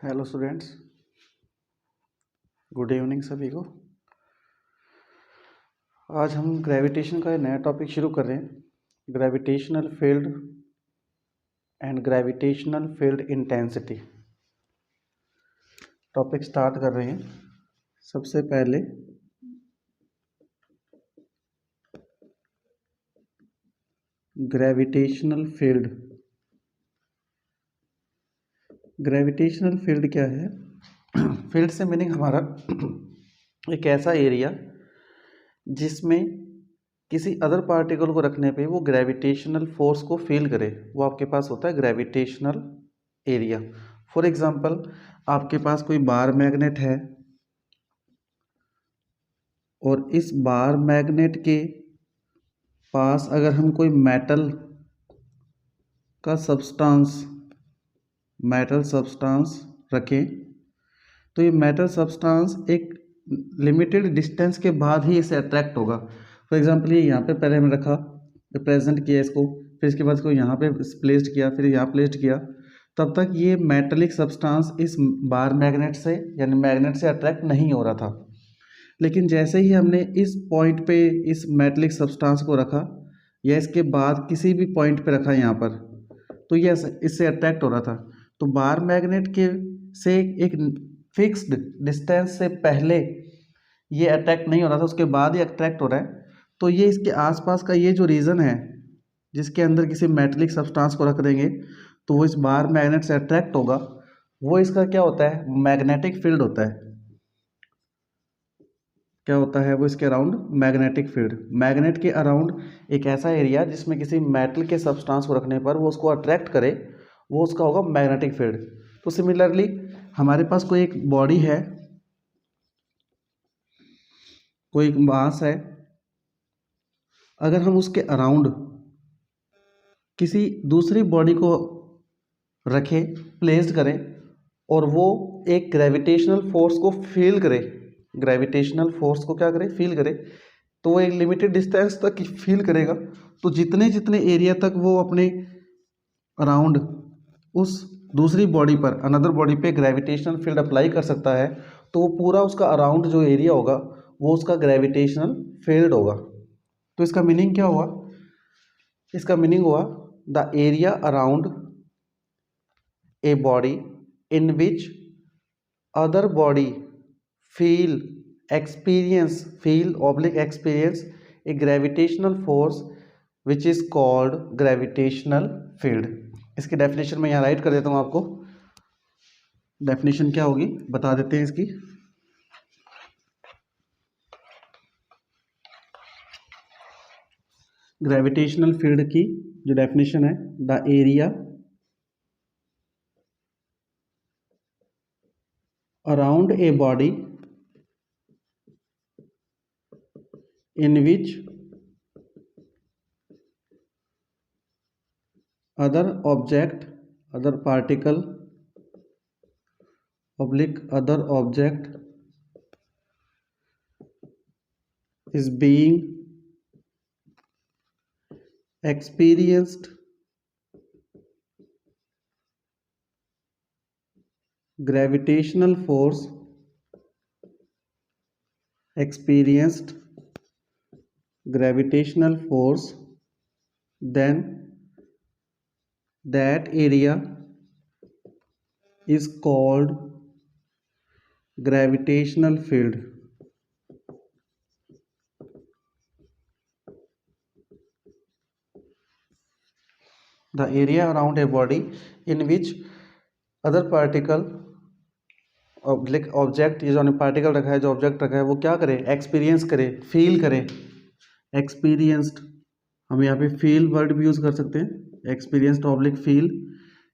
Hello students, good evening सभी को। आज हम ग्रेविटेशन का एक नया टॉपिक शुरू कर रहे हैं, gravitational field and gravitational field intensity. Topic start कर रहे हैं। सबसे पहले ग्रेविटेशनल फील्ड। ग्रेविटेशनल फील्ड क्या है? फील्ड से मीनिंग हमारा एक ऐसा एरिया जिसमें किसी अदर पार्टिकल को रखने पे वो ग्रेविटेशनल फोर्स को फील करे, वो आपके पास होता है ग्रेविटेशनल एरिया। फॉर एग्जांपल, आपके पास कोई बार मैग्नेट है और इस बार मैग्नेट के पास अगर हम कोई मेटल सब्सटेंस रखें तो ये मेटल सब्सटेंस एक लिमिटेड डिस्टेंस के बाद ही इसे अट्रैक्ट होगा। फॉर एग्जांपल, ये यहाँ पे पहले हमने रखा, प्रेजेंट किया इसको, फिर इसके बाद इसको यहाँ पे प्लेस्ड किया, फिर यहाँ प्लेस्ड किया, तब तक ये मेटेलिक सब्सटेंस इस बार मैग्नेट से यानी मैग्नेट से अट्रैक्ट नहीं हो रहा था। लेकिन जैसे ही हमने इस पॉइंट पे इस मेटेलिक सब्सटेंस को रखा या इसके बाद किसी भी पॉइंट पे रखा यहाँ पर, तो ये इससे अट्रैक्ट हो रहा था। तो बार मैग्नेट के से एक फिक्स्ड डिस्टेंस से पहले ये अट्रैक्ट नहीं हो रहा था, उसके बाद ये अट्रैक्ट हो रहा है। तो ये इसके आसपास का ये जो रीजन है जिसके अंदर किसी मेटेलिक सब्सटेंस को रख देंगे तो वो इस बार मैग्नेट से अट्रैक्ट होगा, वो इसका क्या होता है? मैग्नेटिक फील्ड होता है। क्या होता है वो? इसके अराउंड मैग्नेटिक फील्ड। मैग्नेट के अराउंड एक ऐसा एरिया जिसमें किसी मेटल के सब्सटेंस को रखने पर वो उसको अट्रैक्ट करे, वो उसका होगा मैग्नेटिक फील्ड। तो सिमिलरली हमारे पास कोई एक बॉडी है, कोई एक मास है, अगर हम उसके अराउंड किसी दूसरी बॉडी को रखें, प्लेस्ड करें, और वो एक ग्रेविटेशनल फोर्स को फील करे, ग्रेविटेशनल फोर्स को क्या करे? फील करे, तो वो एक लिमिटेड डिस्टेंस तक फील करेगा। तो जितने जितने एरिया तक वो अपने अराउंड उस दूसरी बॉडी पर, अनदर बॉडी पे ग्रेविटेशनल फील्ड अप्लाई कर सकता है, तो वो पूरा उसका अराउंड जो एरिया होगा वो उसका ग्रेविटेशनल फील्ड होगा। तो इसका मीनिंग क्या हुआ? इसका मीनिंग हुआ the area around a body in which other body feel experience a gravitational force which is called gravitational field। इसकी डेफिनेशन मैं यहाँ राइट कर देता हूँ, आपको डेफिनेशन क्या होगी बता देते हैं इसकी। ग्रेविटेशनल फील्ड की जो डेफिनेशन है, the area around a body in which other particle other object is being experienced gravitational force then that area is called gravitational field। The area around a body in which other particle object, ये जो particle रखा है, जो object रखा है, वो क्या करे? एक्सपीरियंस करे, फील करे। एक्सपीरियंस्ड, हम यहाँ पे फील वर्ड भी यूज कर सकते हैं। एक्सपीरियंस्ड ऑब्लिक फील,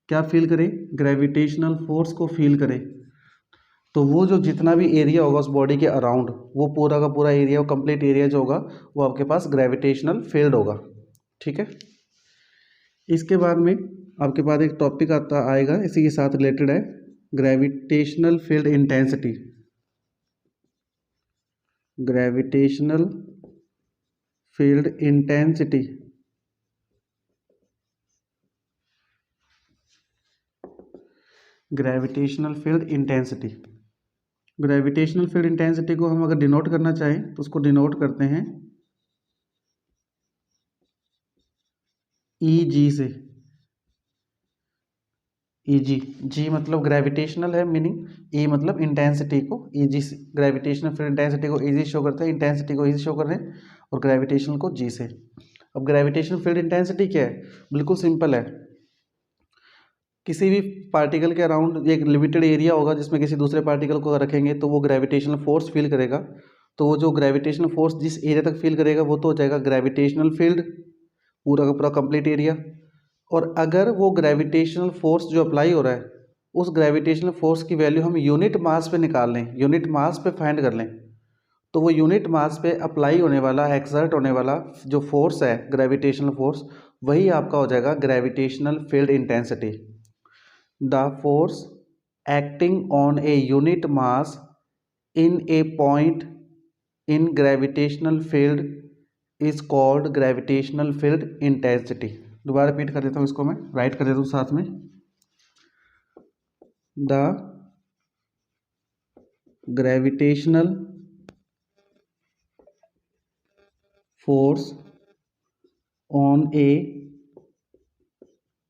क्या फील करे? ग्रेविटेशनल फोर्स को फील करे। तो वो जो जितना भी एरिया होगा उस बॉडी के अराउंड, वो पूरा का पूरा एरिया, वो कंप्लीट एरिया जो होगा वो आपके पास ग्रेविटेशनल फील्ड होगा। ठीक है। इसके बाद में आपके पास एक टॉपिक आएगा, इसी के साथ रिलेटेड है, gravitational field intensity. Gravitational field intensity gravitational field intensity. Gravitational field intensity को हम अगर डिनोट करना चाहें तो उसको डिनोट करते हैं ई जी से। ई जी, जी मतलब ग्रेविटेशनल है मीनिंग, ई मतलब इंटेंसिटी को ई जी से, ग्रेविटेशनल फील्ड इंटेंसिटी को ई जी शो करता है, इंटेंसिटी को ई जी शो कर रहे हैं, और ग्रेविटेशनल को जी से। अब ग्रेविटेशनल फील्ड इंटेंसिटी क्या है? बिल्कुल सिंपल है, किसी भी पार्टिकल के अराउंड एक लिमिटेड एरिया होगा जिसमें किसी दूसरे पार्टिकल को रखेंगे तो वो ग्रेविटेशनल फोर्स फील करेगा, तो वो जो ग्रेविटेशनल फोर्स जिस एरिया तक फील करेगा वो तो हो जाएगा ग्रेविटेशनल फील्ड, पूरा का पूरा कंप्लीट एरिया। और अगर वो ग्रेविटेशनल फोर्स जो अप्लाई हो रहा है उस ग्रेविटेशनल फोर्स की वैल्यू हम यूनिट मास पे निकाल लें, यूनिट मास पे फाइंड कर लें, तो वो यूनिट मास पे अप्लाई होने वाला, एक्सर्ट होने वाला जो फोर्स है ग्रेविटेशनल फोर्स, वही आपका हो जाएगा gravitational field intensity. The force acting on a unit mass in A point in gravitational field is called gravitational field intensity. दोबारा रिपीट कर देता हूँ, इसको मैं राइट कर देता हूँ साथ में। The gravitational force on a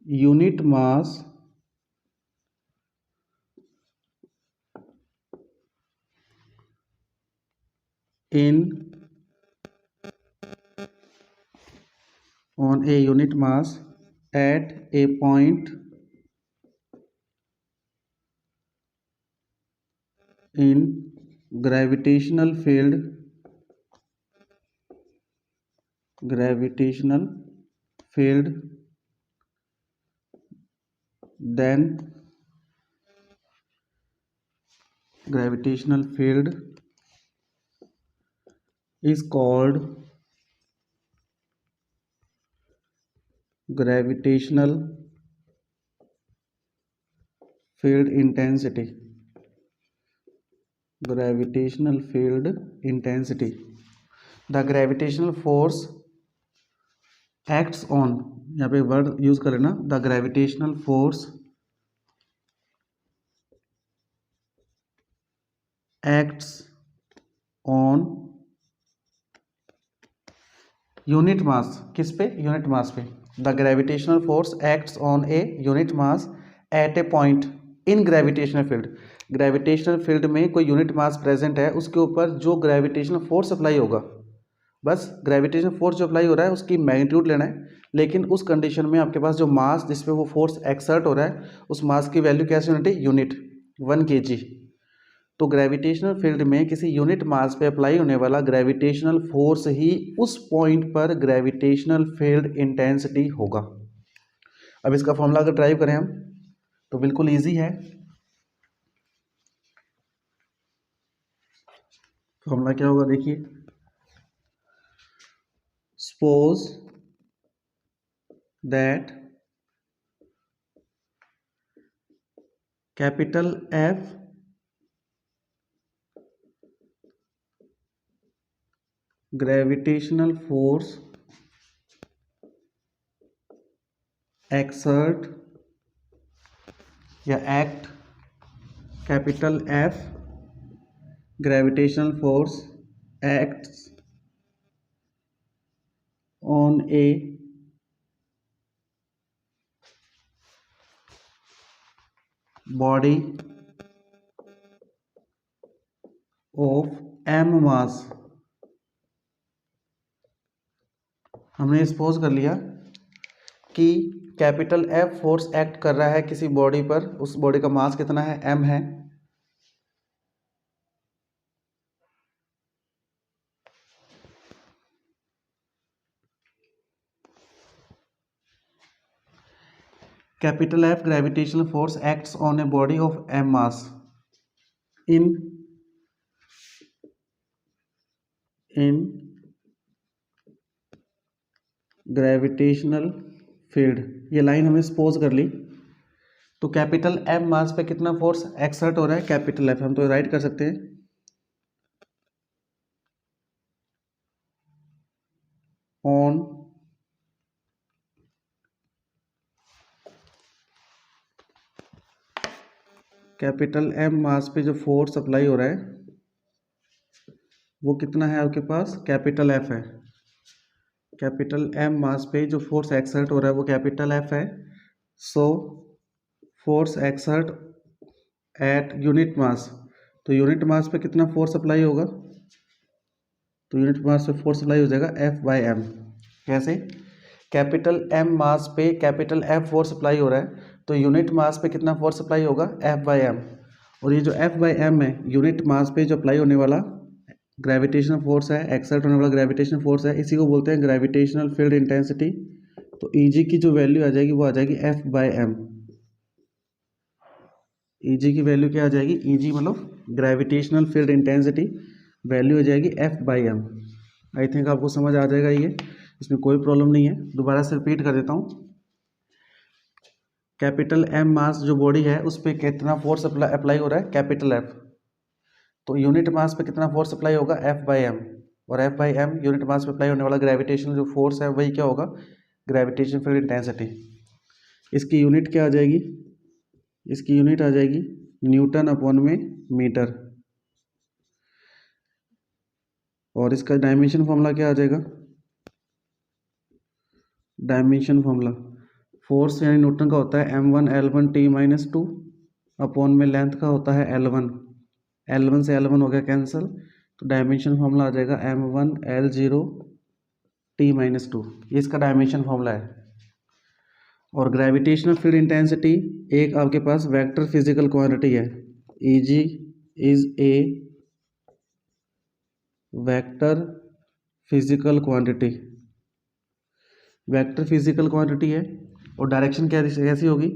unit mass in on a unit mass at a point in gravitational field then gravitational field is called gravitational field intensity. Gravitational field intensity. The gravitational force acts on, यहाँ पे word use कर लेना, the gravitational force acts on unit mass, किस पे? Unit mass पे। The gravitational force acts on a unit mass at A point in gravitational field. Gravitational field में कोई unit mass present है, उसके ऊपर जो ग्रेविटेशनल फोर्स अप्लाई होगा, बस ग्रेविटेशनल फोर्स जो अप्लाई हो रहा है उसकी मैग्नीट्यूड लेना है, लेकिन उस कंडीशन में आपके पास जो मास जिस पे वो फोर्स एक्सर्ट हो रहा है उस मास की वैल्यू कैसे होनी चाहिए? Unit 1 kg। तो ग्रेविटेशनल फील्ड में किसी यूनिट मास पे अप्लाई होने वाला ग्रेविटेशनल फोर्स ही उस पॉइंट पर ग्रेविटेशनल फील्ड इंटेंसिटी होगा। अब इसका फॉर्मूला अगर ड्राइव करें हम तो बिल्कुल इजी है। फॉर्मूला क्या होगा देखिए, suppose that capital F gravitational force exert या act, capital F gravitational force acts on a body of m mass। हमने सपोज कर लिया कि कैपिटल F फोर्स एक्ट कर रहा है किसी बॉडी पर, उस बॉडी का मास कितना है? m है। Capital F gravitational force acts on a body of m mass in gravitational field. ये लाइन हमने सपोज कर ली, तो कैपिटल M मास पे कितना फोर्स एक्सर्ट हो रहा है? Capital F। हम तो राइट कर सकते हैं ऑन कैपिटल एम मास पे जो फोर्स अप्लाई हो रहा है वो कितना है आपके पास, कैपिटल एफ है। कैपिटल एम मास पे जो फोर्स एक्सर्ट हो रहा है वो कैपिटल एफ है। So force exert at unit mass, तो यूनिट मास पे कितना फोर्स अप्लाई होगा, तो यूनिट मास पे फोर्स अप्लाई हो जाएगा एफ बाई एम। कैसे, कैपिटल एम मास पे कैपिटल एफ फोर्स अप्लाई हो रहा है, तो यूनिट मास पे कितना फोर्स अप्लाई होगा, एफ बाई एम। और ये जो एफ बाई एम है यूनिट मास पे जो अप्लाई होने वाला ग्रेविटेशनल फोर्स है, एक्सर्ट होने वाला ग्रेविटेशनल फोर्स है, इसी को बोलते हैं ग्रेविटेशनल फील्ड इंटेंसिटी। तो ईजी की जो वैल्यू आ जाएगी वो आ जाएगी एफ बाई एम। ईजी की वैल्यू क्या आ जाएगी, ईजी मतलब ग्रेविटेशनल फील्ड इंटेंसिटी, वैल्यू हो जाएगी F by M. I think आपको समझ आ जाएगा ये, इसमें कोई प्रॉब्लम नहीं है। दोबारा से रिपीट कर देता हूँ, कैपिटल एम मास जो बॉडी है उस पर कितना फोर्स अप्लाई हो रहा है, कैपिटल एफ। तो यूनिट मास पे कितना फोर्स अप्लाई होगा, एफ बाई एम। और F by M unit mass पे अप्लाई होने वाला ग्रेविटेशनल जो फोर्स है वही क्या होगा, ग्रेविटेशन फील्ड इंटेंसिटी। इसकी यूनिट क्या आ जाएगी, इसकी यूनिट आ जाएगी न्यूटन अपॉन में मीटर। और इसका डायमेंशन फॉर्मूला क्या आ जाएगा, डायमेंशन फॉर्मूला फोर्स यानी न्यूटन का होता है m1 L1 T-2 अपॉन में लेंथ का होता है L1, L1 से L1 हो गया कैंसिल, तो डायमेंशन फॉर्मूला आ जाएगा m1 L0 T-2, ये इसका डायमेंशन फॉर्मूला है। और ग्रेविटेशनल फील्ड इंटेंसिटी एक आपके पास वेक्टर फिजिकल क्वांटिटी है, Eg is a vector physical quantity, vector physical quantity है। और डायरेक्शन कैसी होगी,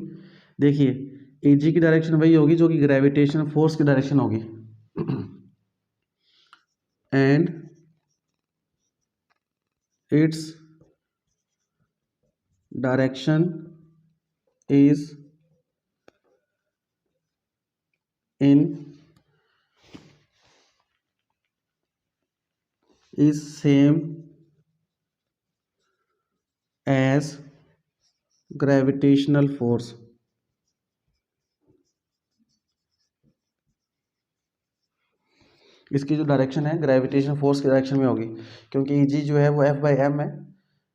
देखिए Eg की डायरेक्शन वही होगी जो कि ग्रेविटेशन फोर्स की डायरेक्शन होगी, and its direction is same as gravitational force. इसकी जो डायरेक्शन है ग्रेविटेशनल फोर्स की डायरेक्शन में होगी, क्योंकि Eg जो है वो एफ बाई एम है,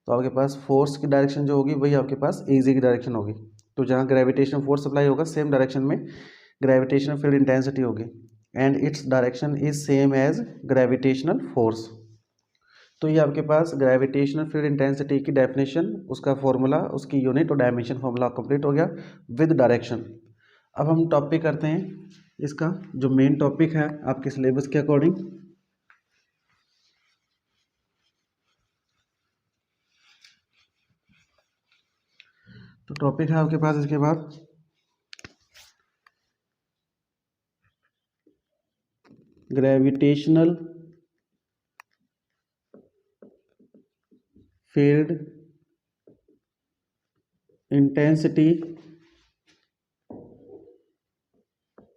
तो आपके पास फोर्स की डायरेक्शन जो होगी वही आपके पास Eg की डायरेक्शन होगी। तो जहाँ ग्रेविटेशनल फोर्स अप्लाई होगा सेम डायरेक्शन में ग्रेविटेशनल फील्ड इंटेंसिटी होगी, and its direction is same as gravitational force. तो ये आपके पास ग्रेविटेशनल फील्ड इंटेंसिटी की डेफिनेशन, उसका फॉर्मूला, उसकी यूनिट और डायमेंशन फॉर्मूला कंप्लीट हो गया विद डायरेक्शन। अब हम टॉपिक करते हैं इसका जो मेन टॉपिक है आपके सिलेबस के अकॉर्डिंग। तो टॉपिक है आपके पास इसके बाद gravitational field intensity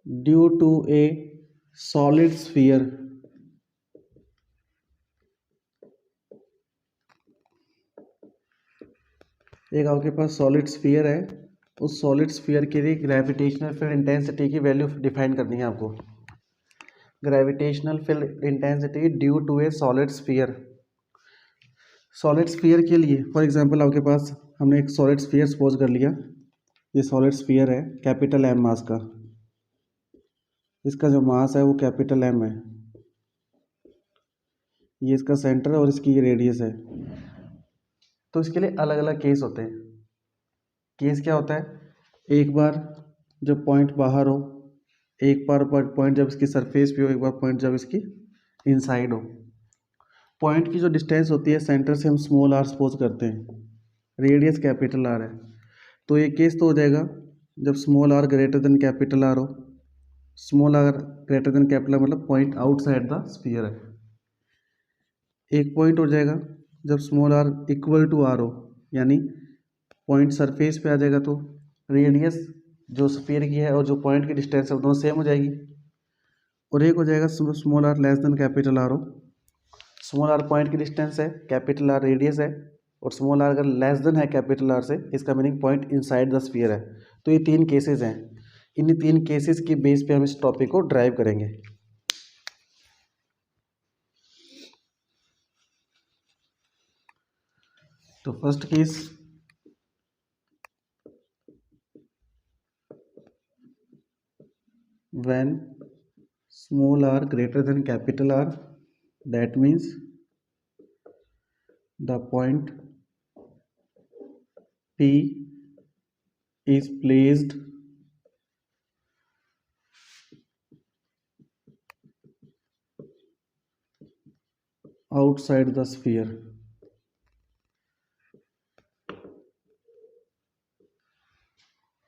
due to a solid sphere. एक आपके पास सॉलिड स्फीयर है, उस सॉलिड स्फीयर के लिए ग्रेविटेशनल फील्ड इंटेंसिटी की वैल्यू डिफाइन करनी है आपको। Gravitational field intensity due to a solid sphere. Solid sphere के लिए फॉर एग्जांपल आपके पास हमने एक सॉलिड स्फीयर सपोज कर लिया, ये सॉलिड स्फीयर है कैपिटल एम मास का, इसका जो मास है वो कैपिटल एम है, ये इसका सेंटर है और इसकी ये रेडियस है। तो इसके लिए अलग अलग केस होते हैं। केस क्या होता है, एक बार जब पॉइंट बाहर हो, एक बार पॉइंट जब इसकी सरफेस पे हो, एक बार पॉइंट जब इसकी इनसाइड हो। पॉइंट की जो डिस्टेंस होती है सेंटर से हम स्मॉल आर सपोज करते हैं, रेडियस कैपिटल आर है, तो ये केस तो हो जाएगा जब small R greater than capital R हो। Small R greater than capital मतलब पॉइंट आउटसाइड द स्फीयर है। एक पॉइंट हो जाएगा जब small R equal to R हो, यानी पॉइंट सरफेस पे आ जाएगा तो रेडियस जो स्फीयर की है और जो पॉइंट की डिस्टेंस है वो दोनों सेम हो जाएगी। और एक हो जाएगा small R less than capital R हो, स्मॉल आर पॉइंट की डिस्टेंस है, कैपिटल आर रेडियस है, और स्मॉल आर अगर लेस देन है कैपिटल आर से, इसका meaning point inside the sphere है। तो ये तीन केसेस हैं। इन 3 केसेस के बेस पे हम इस टॉपिक को ड्राइव करेंगे। तो first case, when small r greater than capital R, that means the point P is placed outside the sphere.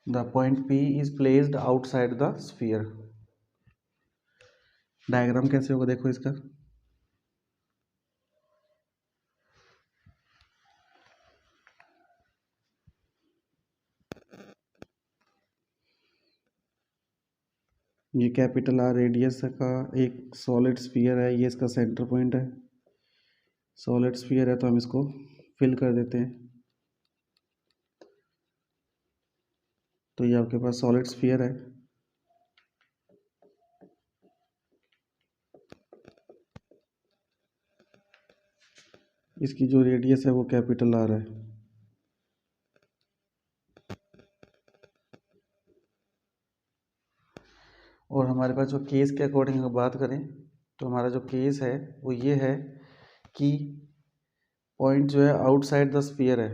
The point P is placed outside the sphere. Diagram कैसे होगा देखो इसका। ये कैपिटल आर रेडियस का एक solid sphere है, ये इसका सेंटर पॉइंट है। सॉलिड स्फीयर है तो हम इसको फिल कर देते हैं। तो ये आपके पास सॉलिड स्फीयर है। इसकी जो रेडियस है वो कैपिटल आर है। और हमारे पास जो केस के अकॉर्डिंग अगर बात करें तो हमारा जो केस है वो ये है कि पॉइंट जो है आउटसाइड द स्फीयर है,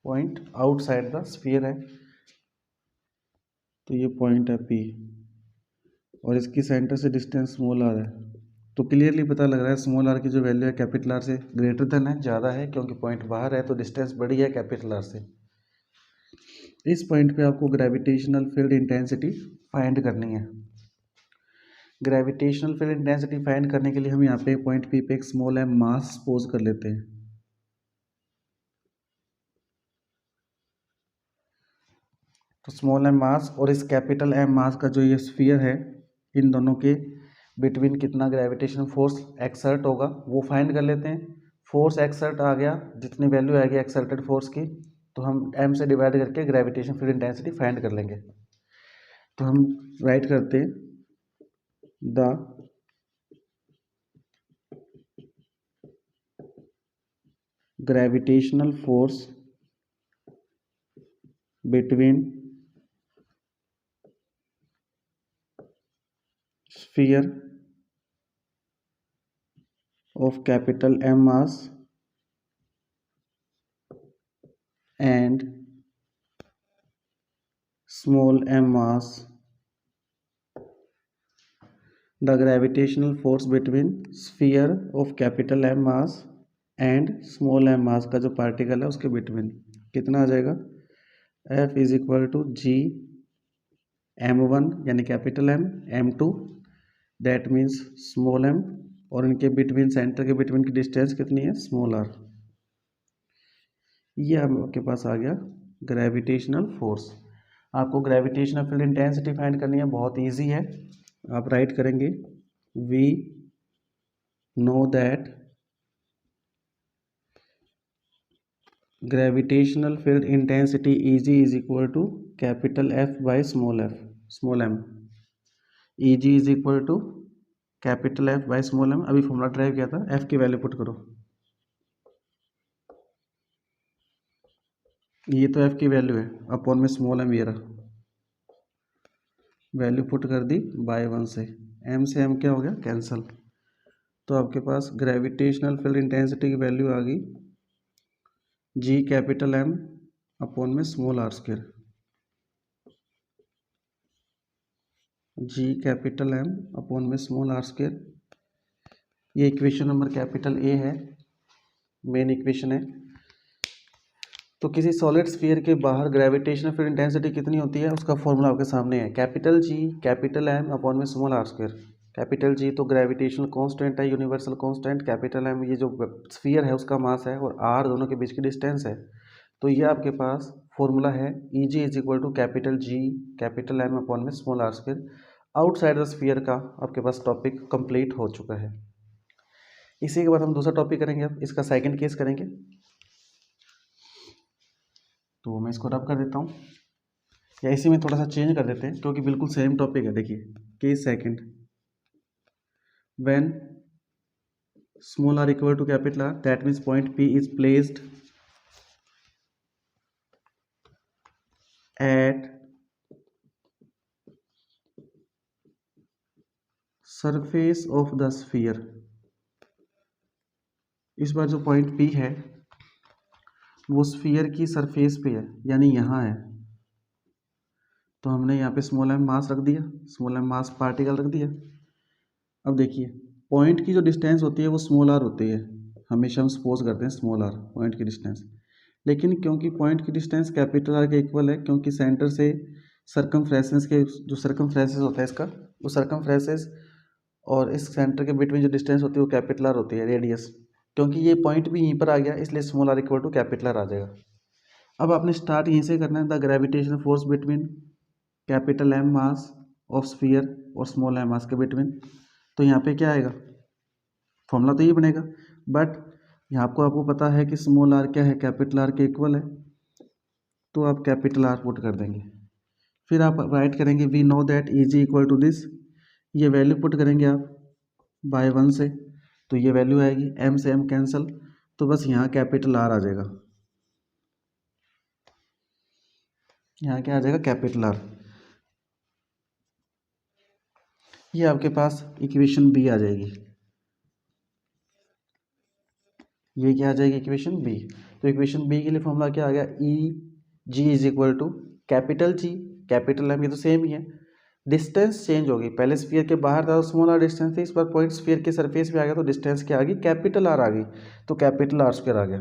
पॉइंट आउटसाइड द स्फीयर है। तो ये पॉइंट है P और इसकी सेंटर से डिस्टेंस स्मॉल r है। तो क्लियरली पता लग रहा है स्मॉल r की जो वैल्यू है कैपिटल R से ग्रेटर देन है, ज़्यादा है, क्योंकि पॉइंट बाहर है तो डिस्टेंस बड़ी है कैपिटल R से। इस पॉइंट पे आपको ग्रेविटेशनल फील्ड इंटेंसिटी फाइंड करनी है। ग्रेविटेशनल फील्ड इंटेंसिटी फाइंड करने के लिए हम यहाँ पे पॉइंट P पे एक स्मॉल m मास सपोज कर लेते हैं। तो स्मॉल m मास और इस कैपिटल M मास का जो ये स्फीयर है, इन दोनों के बिटवीन कितना ग्रेविटेशनल फोर्स एक्सर्ट होगा वो फाइंड कर लेते हैं। फोर्स एक्सर्ट आ गया, जितनी वैल्यू आएगी एक्सर्टेड फोर्स की, तो हम m से डिवाइड करके ग्रेविटेशन फील्ड इंटेंसिटी फाइंड कर लेंगे। तो हम राइट करते हैं the gravitational force between sphere of capital M mass and small m mass. The gravitational force between sphere of capital M mass and small m mass का जो particle है उसके बिटवीन कितना आ जाएगा, F is equal to G m1 यानी capital M, m2 that means small m, और इनके बिटवीन सेंटर के बिटवीन की डिस्टेंस कितनी है, स्मॉल r। ये आपके पास आ गया ग्रेविटेशनल फोर्स। आपको ग्रेविटेशनल फील्ड इंटेंसिटी फाइंड करनी है, बहुत इजी है। आप राइट करेंगे we know that gravitational field intensity Eg is equal to capital F by small m। Eg is equal to capital F by small m। अभी formula drive किया था, F की वैल्यू पुट करो। ये तो F की value है, upon में स्मॉल m ये रहा, वैल्यू पुट कर दी बाय 1 से, m से m क्या हो गया, कैंसल। तो आपके पास ग्रेविटेशनल फील्ड इंटेंसिटी की वैल्यू आ गई G कैपिटल M अपॉन में small r square. G capital M upon में स्मॉल r स्क्वायर। ये इक्वेशन नंबर कैपिटल A है, मेन इक्वेशन है। तो किसी सॉलिड स्फीयर के बाहर ग्रेविटेशनल फील्ड इंटेंसिटी कितनी होती है उसका फॉर्मूला आपके सामने है, capital G capital M upon में small r square. Capital G तो ग्रेविटेशनल कांस्टेंट है, यूनिवर्सल कांस्टेंट। कैपिटल M ये जो स्फीयर है उसका मास है, और r दोनों के बीच की डिस्टेंस है। तो ये आपके पास फॉर्मूला है Eg is equal to capital G capital M upon में small r square. Outside the sphere का आपके पास टॉपिक कंप्लीट हो चुका है। इसी के बाद हम दूसरा टॉपिक करेंगे, अब इसका सेकंड केस करेंगे। तो मैं इसको रब कर देता हूँ। या इसी में थोड़ा सा चेंज कर देते हैं क्योंकि बिल्कुल सेम टॉपिक है। देखिए case second, when small R equal to capital R that means point P is placed at surface of the sphere. इस बार जो पॉइंट पी है वो स्फीयर की सरफेस पे है, यानी यहाँ है। तो हमने यहाँ पे स्मॉल एम मास रख दिया, स्मॉल एम मास पार्टिकल रख दिया। अब देखिए पॉइंट की जो डिस्टेंस होती है वो स्मॉल आर होती है, हमेशा हम सपोज करते हैं स्मॉल आर पॉइंट की डिस्टेंस। लेकिन क्योंकि पॉइंट की डिस्टेंस कैपिटल आर के इक्वल है, क्योंकि सेंटर से सर्कमफ्रेंसेस के जो सर्कमफ्रेंसेस होता है इसका, वो सर्कमफ्रेंसेस और इस सेंटर के बिटवीन जो डिस्टेंस होती है वो कैपिटल आर होती है, रेडियस। क्योंकि ये पॉइंट भी यहीं पर आ गया इसलिए small R equal to capital R आ जाएगा। अब आपने स्टार्ट यहीं से करना है, the gravitational force between capital M mass of sphere और स्मॉल एम मास के बिटवीन। तो यहाँ पे क्या आएगा, फॉर्मूला तो ये बनेगा, बट यहाँ आपको पता है कि स्मॉल आर क्या है, कैपिटल आर के इक्वल है, तो आप कैपिटल आर पुट कर देंगे। फिर आप राइट करेंगे we know that E G equal to this, ये वैल्यू पुट करेंगे आप बाय 1 से, तो ये वैल्यू आएगी, एम से एम कैंसिल, तो बस यहाँ कैपिटल आर आ जाएगा, यहाँ क्या आ जाएगा, कैपिटल आर। ये आपके पास इक्वेशन बी आ जाएगी, ये क्या आ जाएगी, इक्वेशन बी। तो इक्वेशन बी के लिए फॉर्मूला क्या आ गया, E G is equal to capital G capital M, ये तो सेम ही है। डिस्टेंस चेंज होगी, पहले स्फीयर के बाहर था तो स्मॉल आर डिस्टेंस थी, इस बार पॉइंट स्फीयर के सरफेस पे आ गया तो डिस्टेंस क्या आ गई, कैपिटल आर आ गई, तो कैपिटल आर स्क्वायर आ गया।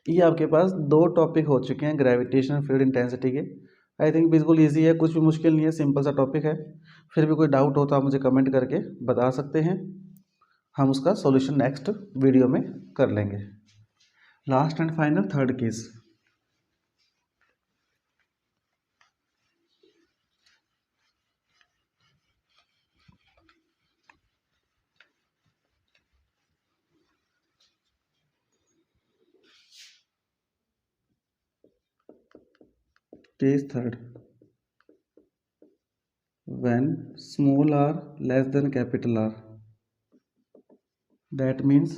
ये आपके पास 2 टॉपिक हो चुके हैं ग्रेविटेशनल फील्ड इंटेंसिटी के। आई थिंक बिल्कुल ईजी है, कुछ भी मुश्किल नहीं है, सिंपल सा टॉपिक है। फिर भी कोई डाउट हो तो आप मुझे कमेंट करके बता सकते हैं, हम उसका सॉल्यूशन नेक्स्ट वीडियो में कर लेंगे। Last and final third case, case third, when small r less than capital R, that means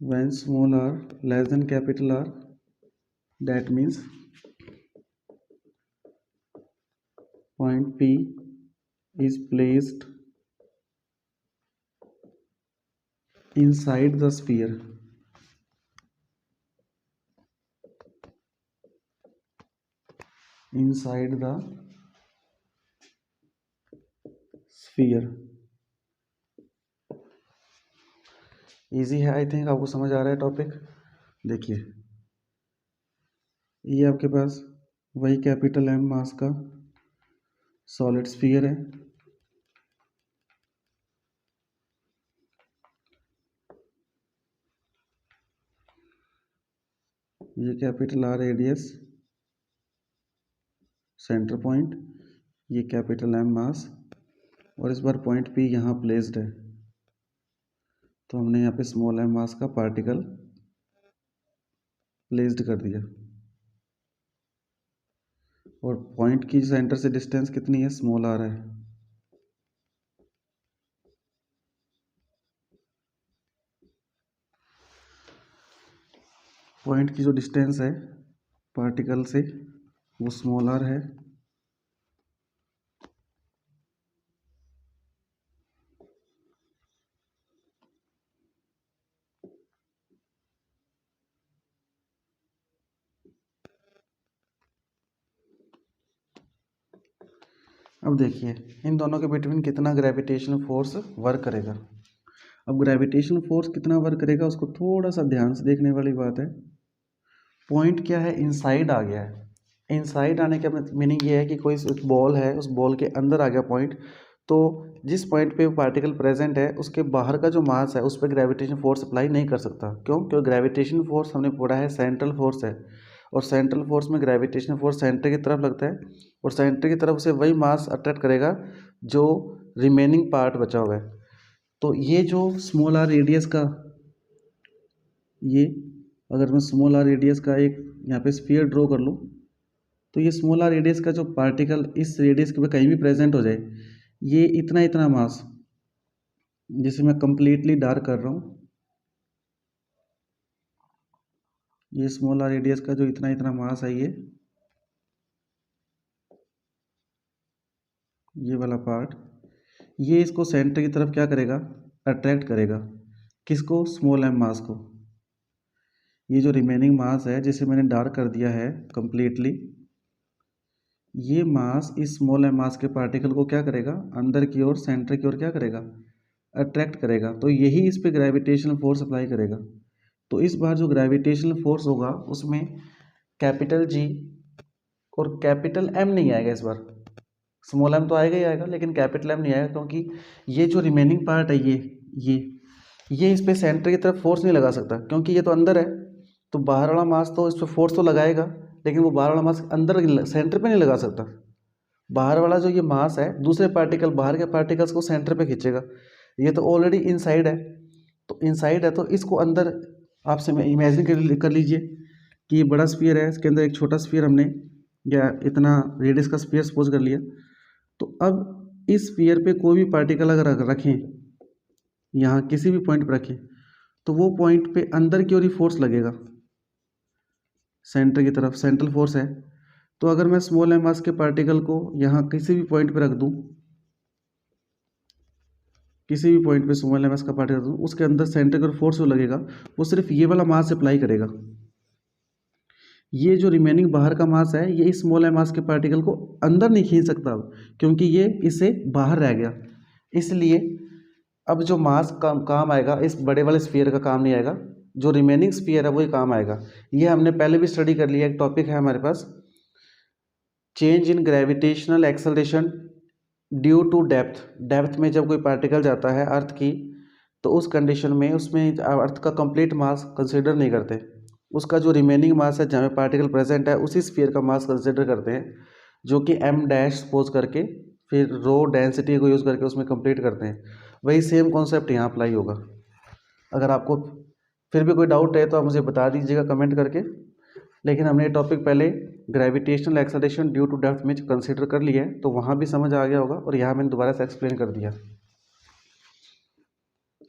when small r less than capital R, that means point P is placed inside the sphere, inside the sphere। Easy है, आई think आपको समझ आ रहा है topic. देखिए ये आपके पास वही capital M मास का सॉलिड स्फीयर है, ये capital R radius centre point, ये कैपिटल एम मास, और इस बार पॉइंट पी यहाँ प्लेस्ड है, तो हमने यहाँ पे स्मॉल एम मास का पार्टिकल प्लेस्ड कर दिया। और पॉइंट की सेंटर से डिस्टेंस कितनी है, स्मॉल आर है। पॉइंट की जो डिस्टेंस है पार्टिकल से वो स्मॉल आर है, अब देखिए इन दोनों के बिटवीन कितना ग्रेविटेशनल फोर्स वर्क करेगा। अब ग्रेविटेशनल फोर्स कितना वर्क करेगा उसको थोड़ा सा ध्यान से देखने वाली बात है। पॉइंट क्या है, इनसाइड आ गया है। इनसाइड आने का मीनिंग ये है कि कोई बॉल है, उस बॉल के अंदर आ गया पॉइंट, तो जिस पॉइंट पे पार्टिकल प्रेजेंट है उसके बाहर का जो मास है उस पर ग्रेविटेशन फोर्स अप्लाई नहीं कर सकता। क्यों? क्योंकि ग्रेविटेशन फोर्स हमने पढ़ा है सेंट्रल फोर्स है, और सेंट्रल फोर्स में ग्रेविटेशन फोर्स सेंटर की तरफ लगता है, और सेंटर की तरफ से वही मास अट्रैक्ट करेगा जो रिमेनिंग पार्ट बचा हुआ है। तो ये जो स्मॉल आर रेडियस का, ये अगर मैं स्मॉल आर रेडियस का एक यहाँ पे स्फीयर ड्रॉ कर लूँ, तो ये स्मॉल आर रेडियस का जो पार्टिकल इस रेडियस के पे कहीं भी प्रेजेंट हो जाए, ये इतना इतना मास, जिसे मैं कंप्लीटली डार्क कर रहा हूँ, ये स्मॉल आर रेडियस का जो इतना इतना मास है, ये वाला पार्ट, ये इसको सेंटर की तरफ क्या करेगा, अट्रैक्ट करेगा। किसको, स्मॉल एम मास को। ये जो रिमेनिंग मास है जिसे मैंने डार्क कर दिया है कंप्लीटली, ये मास इस स्मॉल एम मास के पार्टिकल को क्या करेगा, अंदर की ओर, सेंटर की ओर क्या करेगा, अट्रैक्ट करेगा। तो यही इस पे ग्रेविटेशनल फोर्स अप्लाई करेगा। तो इस बार जो ग्रेविटेशनल फोर्स होगा उसमें कैपिटल जी और कैपिटल एम नहीं आएगा इस बार। स्मॉल एम तो आएगा ही आएगा, लेकिन कैपिटल एम नहीं आएगा, क्योंकि ये जो रिमेनिंग पार्ट है, ये इस पे सेंटर की तरफ फोर्स नहीं लगा सकता, क्योंकि ये तो अंदर है। तो बाहर वाला मास तो इस पर फोर्स तो लगाएगा, लेकिन वो बाहर वाला मास अंदर सेंटर पे नहीं लगा सकता। बाहर वाला जो ये मास है, दूसरे पार्टिकल, बाहर के पार्टिकल्स को सेंटर पे खींचेगा। ये तो ऑलरेडी इनसाइड है, तो इनसाइड है तो इसको अंदर, आपसे मैं इमेजिन कर लीजिए कि ये बड़ा स्फीयर है, इसके अंदर एक छोटा स्फीयर हमने, या इतना रेडियस का स्फीयर सपोज कर लिया। तो अब इस स्फीयर पे कोई भी पार्टिकल अगर रखें, यहाँ किसी भी पॉइंट पर रखें, तो वो पॉइंट पे अंदर की ओर ही फोर्स लगेगा, सेंटर की तरफ सेंट्रल फोर्स है। तो अगर मैं स्मॉल एम मास के पार्टिकल को यहाँ किसी भी पॉइंट पे रख दूँ, किसी भी पॉइंट पे स्मॉल एम मास का पार्टिकल रख दूँ, उसके अंदर सेंटर की ओर फोर्स जो लगेगा वो सिर्फ ये वाला मास अप्लाई करेगा। ये जो रिमेनिंग बाहर का मास है, ये इस स्मॉल एम मास के पार्टिकल को अंदर नहीं खींच सकता अब, क्योंकि ये इससे बाहर रह गया। इसलिए अब जो मास काम आएगा, इस बड़े वाले स्फीयर का काम नहीं आएगा, जो रिमेनिंग स्फीयर है वही काम आएगा। ये हमने पहले भी स्टडी कर लिया, एक टॉपिक है हमारे पास, change in gravitational acceleration due to depth. Depth में जब कोई पार्टिकल जाता है अर्थ की, तो उस कंडीशन में उसमें अर्थ का कंप्लीट मास कंसिडर नहीं करते, उसका जो रिमेनिंग मास है जहाँ पे पार्टिकल प्रेजेंट है उसी स्फीयर का मास कंसिडर करते हैं, जो कि एम डैश सपोज करके फिर रो डेंसिटी को यूज़ करके उसमें कंप्लीट करते हैं। वही सेम कॉन्सेप्ट यहाँ अप्लाई होगा। अगर आपको फिर भी कोई डाउट है तो आप मुझे बता दीजिएगा कमेंट करके, लेकिन हमने ये टॉपिक पहले gravitational acceleration due to depth में कंसीडर कर लिया है, तो वहाँ भी समझ आ गया होगा, और यहाँ मैंने दोबारा से एक्सप्लेन कर दिया।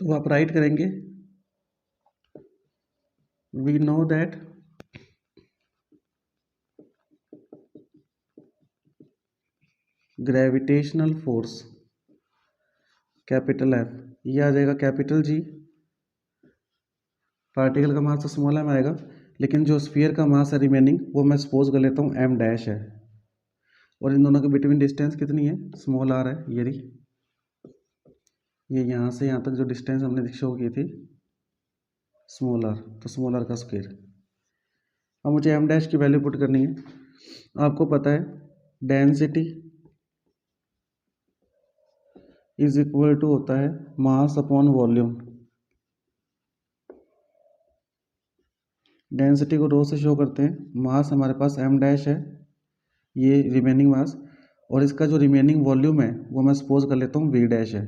तो आप राइट करेंगे, we know that gravitational force capital F, ये आ जाएगा कैपिटल जी, पार्टिकल का मास तो स्मॉल एम आएगा, लेकिन जो स्फीयर का मास है रिमेनिंग वो मैं सपोज कर लेता हूँ एम डैश है, और इन दोनों के बिटवीन डिस्टेंस कितनी है, स्मॉल आर है। ये यहाँ से यहाँ तक जो डिस्टेंस हमने शो की थी स्मॉल आर, तो स्मॉल आर का स्क्वायर। अब मुझे एम डैश की वैल्यू पुट करनी है। आपको पता है डेंसिटी इज इक्वल टू होता है मास अपॉन वॉल्यूम। डेंसिटी को रो से शो करते हैं, मास हमारे पास एम डैश है, ये रिमेनिंग मास, और इसका जो रिमेनिंग वॉल्यूम है वो मैं सपोज कर लेता हूँ वी डैश है।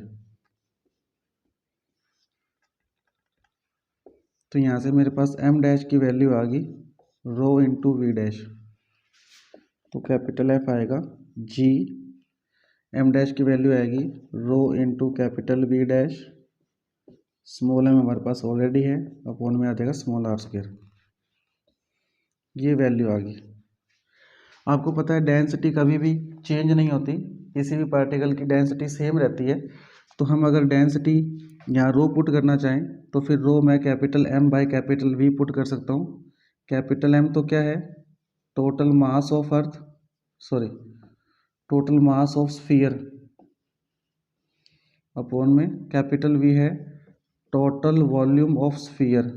तो यहाँ से मेरे पास एम डैश की वैल्यू आ गई रो इंटू वी डैश, तो कैपिटल एफ आएगा जी, एम डैश की वैल्यू आएगी rho into capital V dash, small M हमारे पास ऑलरेडी है, अपॉन में आ जाएगा स्मॉल आर स्क्वायर। ये वैल्यू आ गई। आपको पता है डेंसिटी कभी भी चेंज नहीं होती, किसी भी पार्टिकल की डेंसिटी सेम रहती है। तो हम अगर डेंसिटी यहाँ रो पुट करना चाहें तो फिर रो मैं capital M by capital V put कर सकता हूँ। कैपिटल एम तो क्या है, total mass of earth, sorry total mass of sphere, upon में कैपिटल वी है total volume of sphere.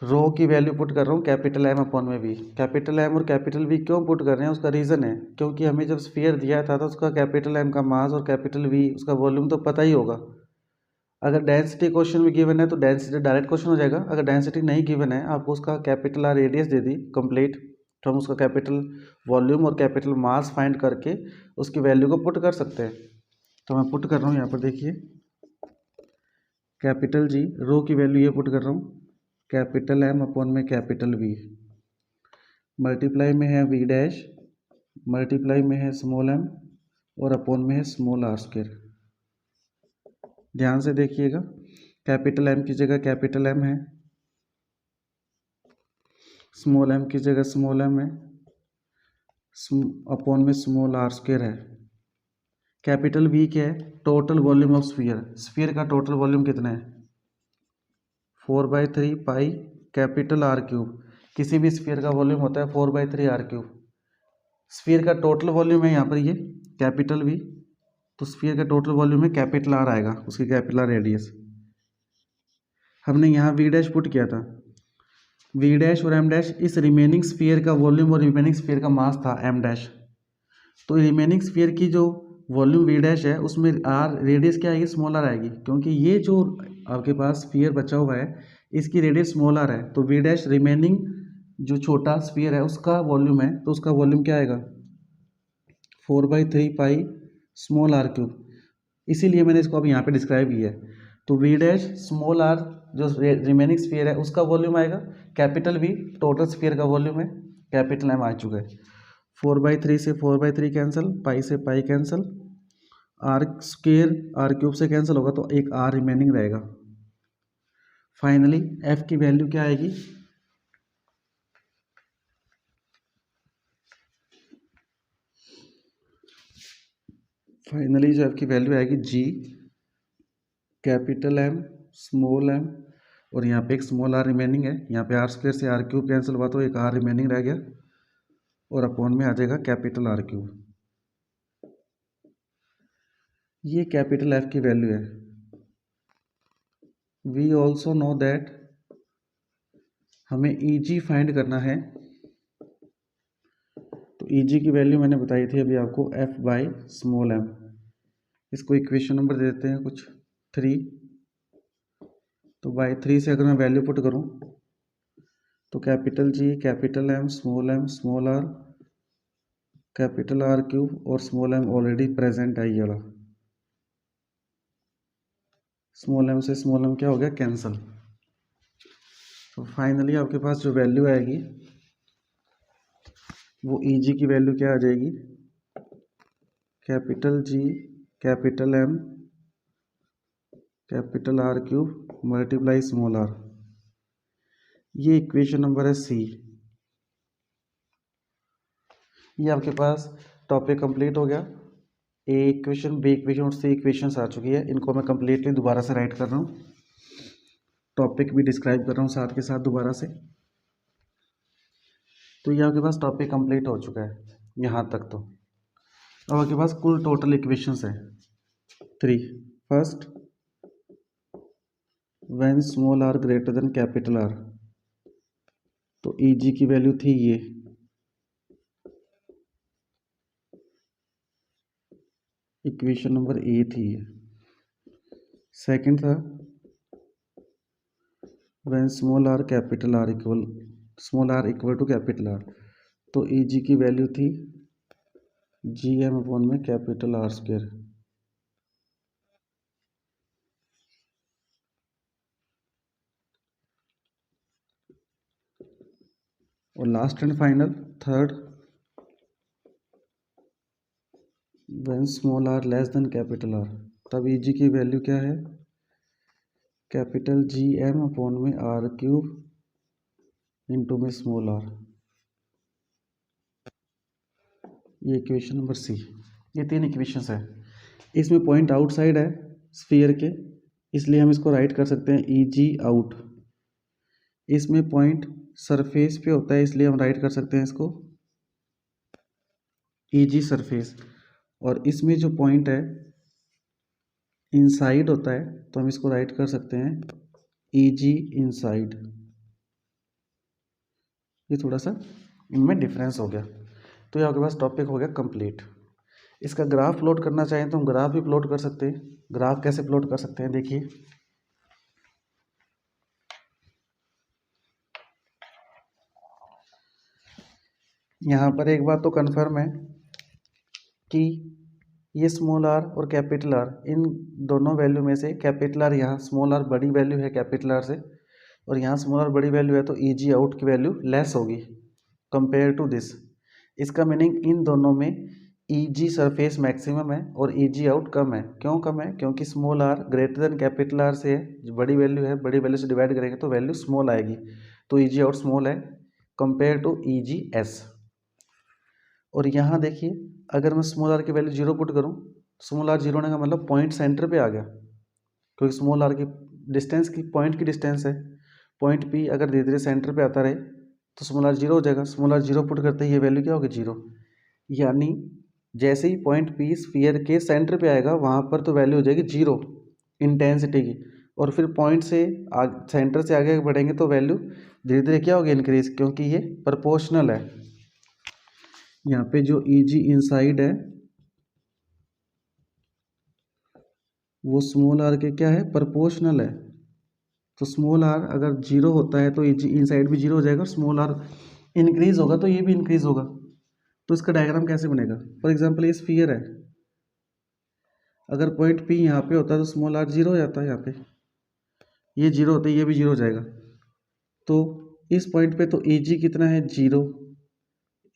Rho की वैल्यू पुट कर रहा हूँ कैपिटल एम अपॉन में वी। कैपिटल एम और कैपिटल वी क्यों पुट कर रहे हैं, उसका रीज़न है क्योंकि हमें जब स्फीयर दिया था तो उसका कैपिटल एम का मास और कैपिटल वी उसका वॉल्यूम तो पता ही होगा। अगर डेंसिटी क्वेश्चन में गिवन है तो डेंसिटी डायरेक्ट क्वेश्चन हो जाएगा, अगर डेंसिटी नहीं गिवन है, आपको उसका कैपिटल आर रेडियस दे दी कंप्लीट, तो हम उसका कैपिटल वॉल्यूम और कैपिटल मास फाइंड करके उसकी वैल्यू को पुट कर सकते हैं। तो मैं पुट कर रहा हूँ यहाँ पर, देखिए कैपिटल जी, रो की वैल्यू ये पुट कर रहा हूँ, कैपिटल एम अपॉन में कैपिटल वी, मल्टीप्लाई में है वी डैश, मल्टीप्लाई में है स्मॉल एम और अपॉन में है स्मॉल आर स्क्वायर। ध्यान से देखिएगा, कैपिटल एम की जगह कैपिटल एम है, स्मॉल एम की जगह स्मॉल एम है, अपॉन में स्मॉल आर स्क्वायर है। कैपिटल वी क्या है? Total volume of sphere. Sphere का टोटल वॉल्यूम कितना है? 4/3 पाई कैपिटल आर क्यूब। किसी भी स्फीयर का वॉल्यूम होता है 4/3 आर क्यूब। स्फीयर का टोटल वॉल्यूम है यहाँ पर ये कैपिटल वी, तो स्फीयर का टोटल वॉल्यूम में कैपिटल आर आएगा, उसकी कैपिटल आर रेडियस। हमने यहाँ वी डैश पुट किया था, वी डैश और एम डैश इस रिमेनिंग स्फीयर का वॉल्यूम और रिमेनिंग स्फीयर का मास था एम डैश। तो रिमेनिंग स्फीयर की जो वॉल्यूम वी डैश है उसमें आर रेडियस क्या आएगी? स्मॉल आर आएगी, क्योंकि ये जो आपके पास स्फीयर बचा हुआ है इसकी रेडियस स्मॉल आर है, तो वी डैश रिमेनिंग जो छोटा स्फीयर है उसका वॉल्यूम है, तो उसका वॉल्यूम क्या आएगा? 4/3 पाई स्मॉल आर क्यूब। इसीलिए मैंने इसको अब यहाँ पे डिस्क्राइब किया है। तो वी डैश स्मॉल आर जो रिमेनिंग स्फीयर है उसका वॉल्यूम आएगा, कैपिटल वी टोटल स्फीयर का वॉल्यूम है, कैपिटल एम आ चुका है। 4/3 से 4/3 कैंसिल, पाई से pi cancel, R square R cube से कैंसिल होगा तो एक आर रिमेनिंग रहेगा। फाइनली एफ की वैल्यू क्या आएगी? फाइनली जो एफ की वैल्यू आएगी G capital M small M और यहाँ पे एक स्मॉल आर रिमेनिंग है, यहाँ पे आर स्क्वेयर से आर क्यूब कैंसिल हुआ तो एक आर रिमेनिंग रह गया और अपॉन में आ जाएगा कैपिटल आर क्यूब। ये कैपिटल एफ की वैल्यू है। वी ऑल्सो नो दैट हमें ई जी फाइंड करना है, तो ई जी की वैल्यू मैंने बताई थी अभी आपको, एफ बाई स्मॉल एम। इसको इक्वेशन नंबर दे देते हैं कुछ 3, तो बाई 3 से अगर मैं वैल्यू पुट करूँ तो capital G capital M small R capital R cube और स्मॉल एम ऑलरेडी प्रेजेंट है, ये वाला स्मॉल एम से स्मॉल एम क्या हो गया? कैंसल। तो फाइनली आपके पास जो वैल्यू आएगी वो ई जी की वैल्यू क्या आ जाएगी? Capital G capital M capital R cube multiply small R. ये इक्वेशन नंबर है सी। ये आपके पास टॉपिक कंप्लीट हो गया। ए इक्वेशन, बी इक्वेशन और सी इक्वेशंस आ चुकी है, इनको मैं कंप्लीटली दोबारा से राइट कर रहा हूँ, टॉपिक भी डिस्क्राइब कर रहा हूँ साथ के साथ दोबारा से। तो ये आपके पास टॉपिक कंप्लीट हो चुका है यहाँ तक। तो अब आपके पास कुल टोटल इक्वेशंस है 3। First, when small R greater than capital R, तो ई जी की वैल्यू थी ये, इक्वेशन नंबर ए थी ये। सेकंड था when small R equal to capital R, तो ई जी की वैल्यू थी जी एम अपॉन में कैपिटल आर स्क्वायर। और last and final third, when small R less than capital R, तब E G की वैल्यू क्या है? कैपिटल जी एम अपॉन में आर क्यूब इंटू में स्मॉल आर। ये इक्वेशन नंबर सी। ये 3 इक्वेशंस है। इसमें पॉइंट आउटसाइड है स्फीयर के, इसलिए हम इसको राइट कर सकते हैं ई जी आउट। इसमें पॉइंट सरफेस पे होता है, इसलिए हम राइट कर सकते हैं इसको ई जी सरफेस। और इसमें जो पॉइंट है इनसाइड होता है, तो हम इसको राइट कर सकते हैं ई जी इनसाइड। ये थोड़ा सा इनमें डिफरेंस हो गया। तो ये आपके पास टॉपिक हो गया कंप्लीट। इसका ग्राफ प्लॉट करना चाहें तो हम ग्राफ भी प्लॉट कर सकते हैं। ग्राफ कैसे प्लॉट कर सकते हैं? देखिए, यहाँ पर एक बात तो कन्फर्म है कि ये स्मॉल आर और कैपिटल आर, इन दोनों वैल्यू में से कैपिटल आर, यहाँ स्मॉल आर बड़ी वैल्यू है कैपिटल आर से, और यहाँ स्मॉल आर बड़ी वैल्यू है, तो ई जी आउट की वैल्यू लेस होगी कंपेयर टू दिस। इसका मीनिंग इन दोनों में ई जी सरफेस मैक्सिमम है और ई जी आउट कम है। क्यों कम है? क्योंकि small R greater than capital R से है, जो बड़ी वैल्यू है, बड़ी वैल्यू से डिवाइड करेंगे तो वैल्यू स्मॉल आएगी, तो ई जी आउट स्मॉल है compare to E G S. और यहाँ देखिए, अगर मैं स्मॉल आर की वैल्यू जीरो पुट करूँ, स्मॉल आर जीरो होने का मतलब पॉइंट सेंटर पे आ गया, क्योंकि स्मॉल आर की डिस्टेंस की पॉइंट की डिस्टेंस है, पॉइंट पी अगर धीरे धीरे सेंटर पे आता रहे तो स्मॉल आर जीरो हो जाएगा। स्मॉल आर जीरो पुट करते ही ये वैल्यू क्या होगी? जीरो। यानी जैसे ही पॉइंट पी स्फीयर के सेंटर पे आएगा वहाँ पर तो वैल्यू हो जाएगी जीरो इंटेंसिटी की, और फिर पॉइंट से सेंटर से आगे बढ़ेंगे तो वैल्यू धीरे धीरे क्या होगी? इंक्रीज, क्योंकि ये प्रोपोर्शनल है। यहाँ पे जो ई जी इनसाइड है वो स्मॉल आर के क्या है? प्रोपोर्शनल है। तो स्मॉल आर अगर जीरो होता है तो ई जी इनसाइड भी जीरो हो जाएगा, और स्मॉल आर इंक्रीज होगा तो ये भी इंक्रीज होगा। तो इसका डायग्राम कैसे बनेगा? फॉर एग्जाम्पल ये स्फीयर है, अगर पॉइंट पी यहाँ पे होता है तो स्मॉल आर जीरो हो जाता है, यहाँ पे ये जीरो होता है, ये भी जीरो हो जाएगा। तो इस पॉइंट पे तो ई जी कितना है? जीरो।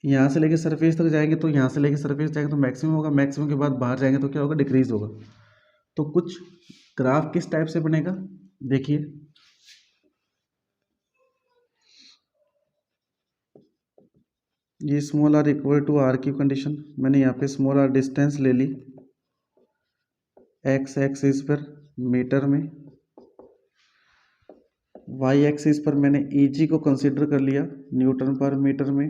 यहाँ से लेके सरफेस तक जाएंगे तो यहाँ से लेके सरफेस जाएंगे तो मैक्सिमम होगा, मैक्सिमम के बाद बाहर जाएंगे तो क्या होगा? डिक्रीज होगा। तो कुछ ग्राफ किस टाइप से बनेगा देखिए, ये small R equal to R की कंडीशन, मैंने यहाँ पे स्मॉल आर डिस्टेंस ले ली एक्स एक्सिस पर मीटर में, वाई एक्सिस पर मैंने ई जी को कंसिडर कर लिया न्यूटन पर मीटर में।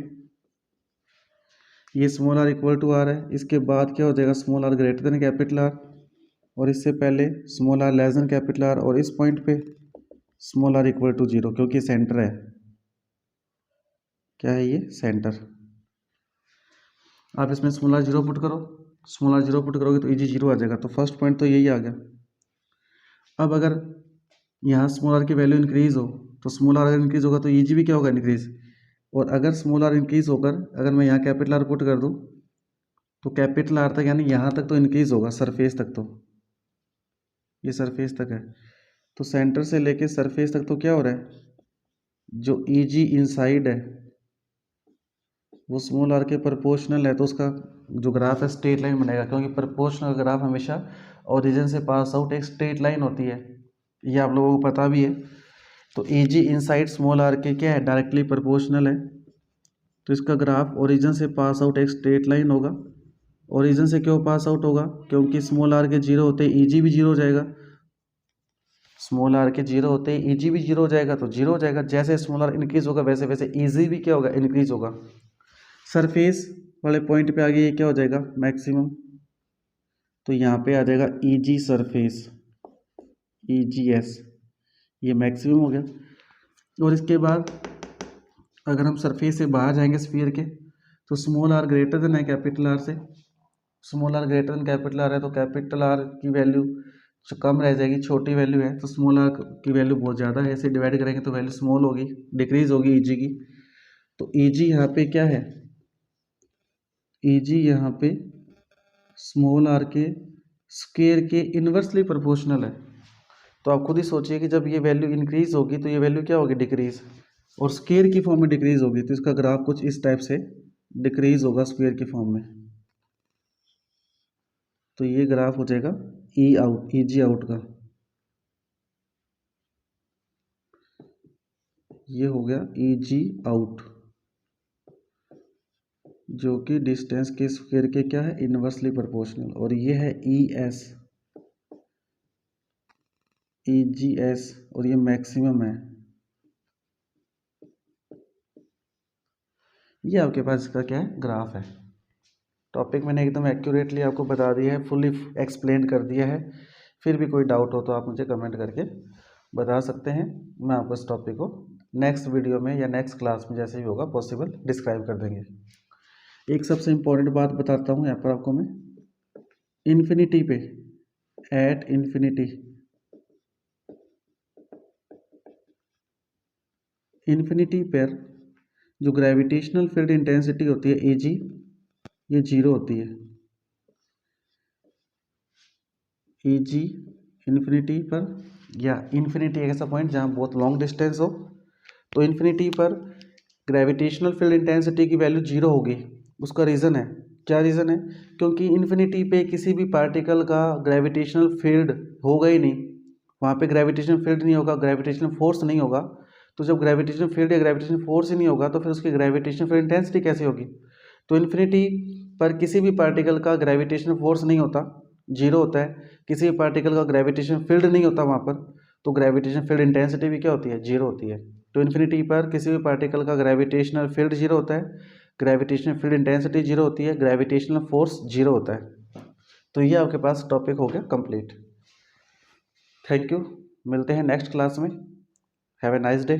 ये small R equal to R है, इसके बाद क्या हो जाएगा? Small R greater than capital R, और इससे पहले small R less than capital R, और इस पॉइंट पे small R equal to zero, क्योंकि सेंटर है। क्या है ये? सेंटर। आप इसमें स्मॉल आर जीरो पुट करो, स्मॉल आर जीरो पुट करोगे तो ई जी जीरो आ जाएगा, तो फर्स्ट पॉइंट तो यही आ गया। अब अगर यहाँ स्मॉल आर की वैल्यू इंक्रीज हो तो स्मॉल आर अगर इंक्रीज होगा तो ई जी भी क्या होगा? इंक्रीज। और अगर स्मॉल आर इंक्रीज होकर अगर मैं यहाँ कैपिटल आर पुट कर दूँ तो कैपिटल आर तक, यानी यहाँ तक तो इंक्रीज होगा, सरफेस तक, तो ये सरफेस तक है, तो सेंटर से लेके सरफेस तक तो क्या हो रहा है? जो ई जी इनसाइड है वो स्मॉल आर के प्रोपोर्शनल है, तो उसका जो ग्राफ है स्ट्रेट लाइन बनेगा, क्योंकि प्रोपोर्शनल ग्राफ हमेशा ओरिजिन से पास आउट एक स्ट्रेट लाइन होती है, ये आप लोगों को पता भी है। तो E ji inside small are के क्या है? डायरेक्टली प्रोपोर्शनल है, तो इसका ग्राफ ओरिजिन से पास आउट एक स्ट्रेट लाइन होगा। ओरिजिन से क्यों पास आउट होगा? क्योंकि स्मॉल आर के जीरो होते ही ई जी भी जीरो हो जाएगा, स्मॉल आर के जीरो होते ही ई जी भी जीरो हो जाएगा, तो जीरो हो जाएगा। जैसे स्मॉल आर इंक्रीज होगा वैसे वैसे ई जी भी क्या होगा? इंक्रीज होगा। सरफेस वाले पॉइंट पे आगे ये क्या हो जाएगा? मैक्सिमम। तो यहाँ पे आ जाएगा ई जी सरफेस, ई जी एस, ये मैक्सिमम हो गया। और इसके बाद अगर हम सरफेस से बाहर जाएंगे स्फीयर के, तो स्मॉल आर ग्रेटर देन है कैपिटल आर से, small R greater than capital R है, तो कैपिटल आर की वैल्यू जो कम रह जाएगी, छोटी वैल्यू है, तो स्मॉल आर की वैल्यू बहुत ज़्यादा है, ऐसे डिवाइड करेंगे तो वैल्यू स्मॉल होगी, डिक्रीज होगी ई जी की। तो ई जी यहाँ पे क्या है? ई जी यहाँ पे स्मॉल आर के स्क्वायर के इन्वर्सली प्रोपोर्शनल है। तो आप खुद ही सोचिए कि जब ये वैल्यू इंक्रीज होगी तो ये वैल्यू क्या होगी? डिक्रीज, और स्क्वायर की फॉर्म में डिक्रीज होगी, तो इसका ग्राफ कुछ इस टाइप से डिक्रीज होगा स्क्वायर की फॉर्म में। तो ये ग्राफ हो जाएगा ई आउट, ई जी आउट का, ये हो गया ई जी आउट, जो कि डिस्टेंस के स्क्वायर के क्या है? Inversely proportional. और ये है ई एस, ई जी एस, और ये मैक्सिमम है। ये आपके पास इसका क्या है? ग्राफ है। टॉपिक मैंने एकदम एक्यूरेटली आपको बता दिया है, फुली एक्सप्लेन कर दिया है। फिर भी कोई डाउट हो तो आप मुझे कमेंट करके बता सकते हैं, मैं आपको इस टॉपिक को नेक्स्ट वीडियो में या नेक्स्ट क्लास में जैसे भी होगा पॉसिबल डिस्क्राइब कर देंगे। एक सबसे इम्पोर्टेंट बात बताता हूँ यहाँ पर आपको मैं, इन्फिनिटी पे, एट इन्फिनिटी, इन्फिनिटी पर जो ग्रेविटेशनल फील्ड इंटेंसिटी होती है Ag, ये 0 होती है। Ag इन्फिनिटी पर, या इन्फिनिटी एक ऐसा पॉइंट जहाँ बहुत लॉन्ग डिस्टेंस हो, तो इन्फिनिटी पर ग्रेविटेशनल फील्ड इंटेंसिटी की वैल्यू 0 होगी। उसका रीज़न है, क्या रीज़न है? क्योंकि इन्फिनिटी पे किसी भी पार्टिकल का ग्रेविटेशनल फील्ड होगा ही नहीं, वहाँ पे ग्रेविटेशनल फील्ड नहीं होगा, ग्रेविटेशनल फोर्स नहीं होगा। तो जब ग्रेविटेशनल फील्ड या ग्रेविटेशनल फोर्स ही नहीं होगा तो फिर उसकी ग्रेविटेशनल फील्ड इंटेंसिटी कैसे होगी? तो इन्फिनिटी पर किसी भी पार्टिकल का ग्रेविटेशनल फोर्स नहीं होता, 0 होता है। किसी भी पार्टिकल का ग्रेविटेशनल फील्ड नहीं होता वहाँ पर, तो ग्रेविटेशनल फील्ड इंटेंसिटी भी क्या होती है? 0 होती है। तो इन्फिनिटी पर किसी भी पार्टिकल का ग्रेविटेशनल फील्ड 0 होता है, ग्रेविटेशनल फील्ड इंटेंसिटी 0 होती है, ग्रेविटेशनल फोर्स 0 होता है। तो ये आपके पास टॉपिक हो गया कंप्लीट। थैंक यू, मिलते हैं नेक्स्ट क्लास में। Have a nice day.